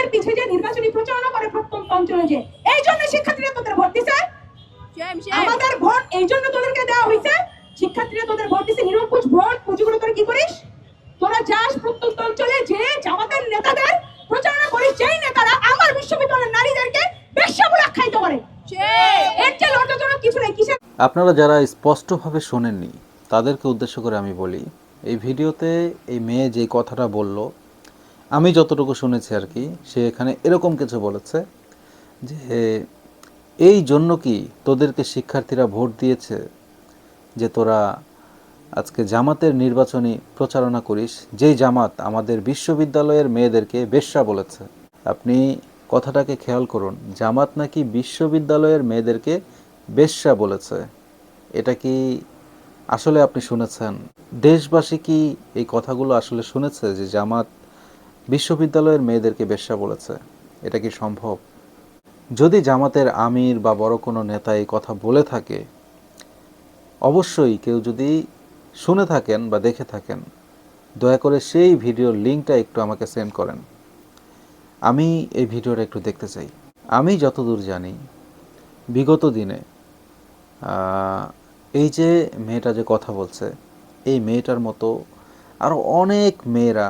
জামাতের পিছে যে নির্বাচনী প্রচারণা করে প্রত্যন্ত অঞ্চলে, যে এই জন্য শিক্ষার্থীরা তোদের ভোট দিছে। আমাদের ভোট এই জন্য তোদেরকে দেওয়া হয়েছে। শিক্ষার্থীরা তোদের ভোট দিছে, নিরঙ্কুশ ভোট। পুঁজিগুলো তোরা কি করিস? তোরা যাস প্রত্যন্ত অঞ্চলে, যে জামাতের নেতাদের প্রচারণা করিস, যেই নেতারা আমার বিশ্ববিদ্যালয়ের নারীদেরকে বেশ্যা বলে আখ্যায়িত করে। এর চেয়ে লজ্জাজনক কিছু নেই। কিসের? আপনারা যারা স্পষ্টভাবে শোনেননি তাদেরকে উদ্দেশ্য করে আমি বলি, এই ভিডিওতে এই মেয়ে যে কথাটা বলল, আমি যতটুকু শুনেছি আর কি, সে এখানে এরকম কিছু বলেছে যে এই জন্য কি তোদেরকে শিক্ষার্থীরা ভোট দিয়েছে যে তোরা আজকে জামাতের নির্বাচনী প্রচারণা করিস, যেই জামাত আমাদের বিশ্ববিদ্যালয়ের মেয়েদেরকে বেশ্যা বলেছে। আপনি কথাটাকে খেয়াল করুন, জামাত নাকি বিশ্ববিদ্যালয়ের মেয়েদেরকে বেশ্যা বলেছে। এটা কি আসলে আপনি শুনেছেন? দেশবাসী কি এই কথাগুলো আসলে শুনেছে যে জামাত বিশ্ববিদ্যালয়ের মেয়েদেরকে বেশ্যা বলেছে? এটা কি সম্ভব? যদি জামাতের আমির বা বড় কোনো নেতা এই কথা বলে থাকে, অবশ্যই কেউ যদি শুনে থাকেন বা দেখে থাকেন, দয়া করে সেই ভিডিওর লিঙ্কটা একটু আমাকে সেন্ড করেন। আমি এই ভিডিওটা একটু দেখতে চাই। আমি যতদূর জানি, বিগত দিনে এই যে মেয়েটা যে কথা বলছে, এই মেয়েটার মতো আরও অনেক মেয়েরা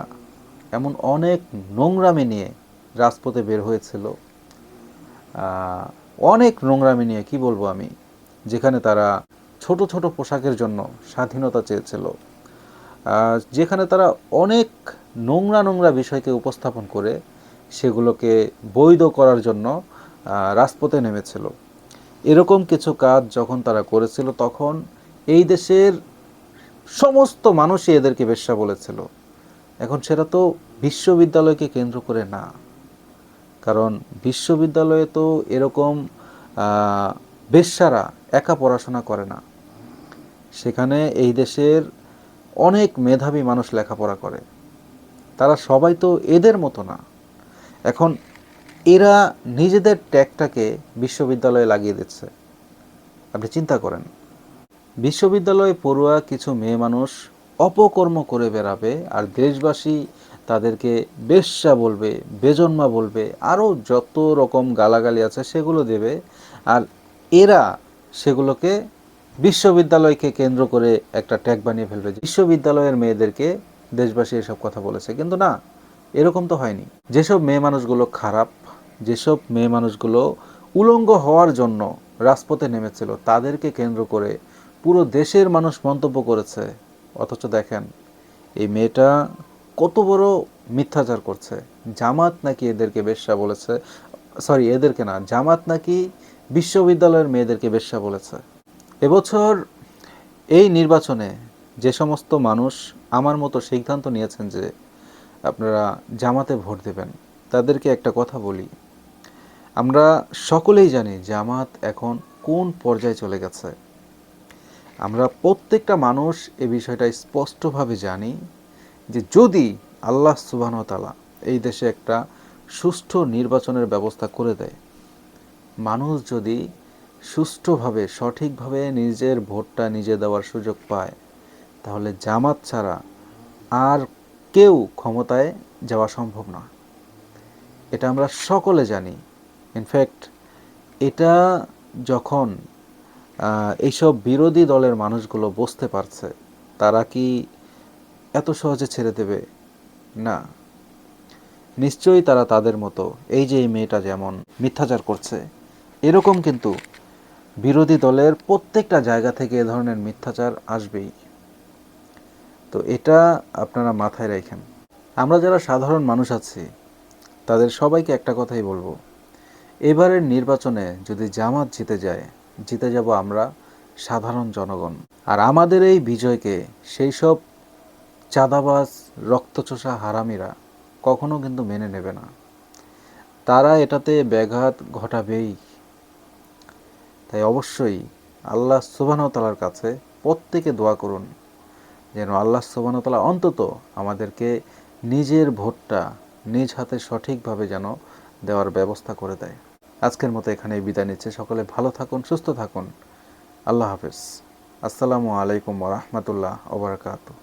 এমন অনেক নোংরামি নিয়ে রাজপথে বের হয়েছিল। অনেক নোংরামি নিয়ে, কি বলবো আমি, যেখানে তারা ছোট ছোট পোশাকের জন্য স্বাধীনতা চেয়েছিল, যেখানে তারা অনেক নোংরা নোংরা বিষয়কে উপস্থাপন করে সেগুলোকে বৈধ করার জন্য রাজপথে নেমেছিল। এরকম কিছু কাজ যখন তারা করেছিল, তখন এই দেশের সমস্ত মানুষই এদেরকে বেশ্যা বলেছিল। এখন সেটা তো বিশ্ববিদ্যালয়কে কেন্দ্র করে না, কারণ বিশ্ববিদ্যালয়ে তো এরকম বেশ্যারা একা পড়াশোনা করে না, সেখানে এই দেশের অনেক মেধাবী মানুষ লেখাপড়া করে, তারা সবাই তো এদের মতো না। এখন এরা নিজেদের ট্যাগটাকে বিশ্ববিদ্যালয়ে লাগিয়ে দিচ্ছে। আপনি চিন্তা করেন, বিশ্ববিদ্যালয়ে পড়ুয়া কিছু মেয়ে মানুষ অপকর্ম করে বেড়াবে, আর দেশবাসী তাদেরকে বেশ্যা বলবে, বেজন্মা বলবে, আরও যত রকম গালাগালি আছে সেগুলো দেবে, আর এরা সেগুলোকে বিশ্ববিদ্যালয়কে কেন্দ্র করে একটা ট্যাগ বানিয়ে ফেলবে। বিশ্ববিদ্যালয়ের মেয়েদেরকে দেশবাসী এসব কথা বলেছে, কিন্তু না, এরকম তো হয়নি। যেসব মেয়ে মানুষগুলো খারাপ, যেসব মেয়ে মানুষগুলো উলঙ্গ হওয়ার জন্য রাজপথে নেমেছিল, তাদেরকে কেন্দ্র করে পুরো দেশের মানুষ মন্তব্য করেছে। অথচ দেখেন এই মেয়েটা কত বড় মিথ্যাচার করছে। জামাত নাকি এদেরকে বেশ্যা বলেছে, সরি এদেরকে না, জামাত নাকি বিশ্ববিদ্যালয়ের মেয়েদেরকে বেশ্যা বলেছে। এবছর এই নির্বাচনে যে সমস্ত মানুষ আমার মতো সিদ্ধান্ত নিয়েছেন যে আপনারা জামাতে ভোট দেবেন, তাদেরকে একটা কথা বলি, আমরা সকলেই জানি জামাত এখন কোন পর্যায়ে চলে গেছে। আমরা প্রত্যেকটা মানুষ এ বিষয়টা স্পষ্টভাবে জানি যে যদি আল্লাহ সুবহানাহু ওয়া তাআলা এই দেশে একটা সুষ্ঠু নির্বাচনের ব্যবস্থা করে দেয়, মানুষ যদি সুষ্ঠুভাবে সঠিকভাবে নিজের ভোটটা নিজে দেওয়ার সুযোগ পায়, তাহলে জামাত ছাড়া আর কেউ ক্ষমতায় যাওয়া সম্ভব না। এটা আমরা সকলে জানি। ইনফ্যাক্ট এটা যখন এইসব বিরোধী দলের মানুষগুলো বুঝতে পারছে, তারা কি এত সহজে ছেড়ে দেবে? না, নিশ্চয়ই তারা তাদের মতো, এই যে এই মেয়েটা যেমন মিথ্যাচার করছে, এরকম কিন্তু বিরোধী দলের প্রত্যেকটা জায়গা থেকে এ ধরনের মিথ্যাচার আসবেই। তো এটা আপনারা মাথায় রাখেন। আমরা যারা সাধারণ মানুষ আছি তাদের সবাইকে একটা কথাই বলবো, এবারের নির্বাচনে যদি জামাত জিতে যায়, জিতে যাব আমরা সাধারণ জনগণ। আর আমাদের এই বিজয়কে সেই সব চাঁদাবাজ রক্তচোষা হারামিরা কখনো কিন্তু মেনে নেবে না, তারা এটাতে ব্যাঘাত ঘটাবেই। তাই অবশ্যই আল্লাহ সুবহানাহু ওয়া তাআলার কাছে প্রত্যেকে দোয়া করুন যেন আল্লাহ সুবহানাহু ওয়া তাআলা অন্তত আমাদেরকে নিজের ভোটটা নিজ হাতে সঠিকভাবে যেন দেওয়ার ব্যবস্থা করে দেয়। আজকের মতো এখানেই বিদায় নিচ্ছে। সকলে ভালো থাকুন, সুস্থ থাকুন। আল্লাহ হাফেজ। আসসালামু আলাইকুম ওয়া রাহমাতুল্লাহি ওয়া বারাকাতুহু।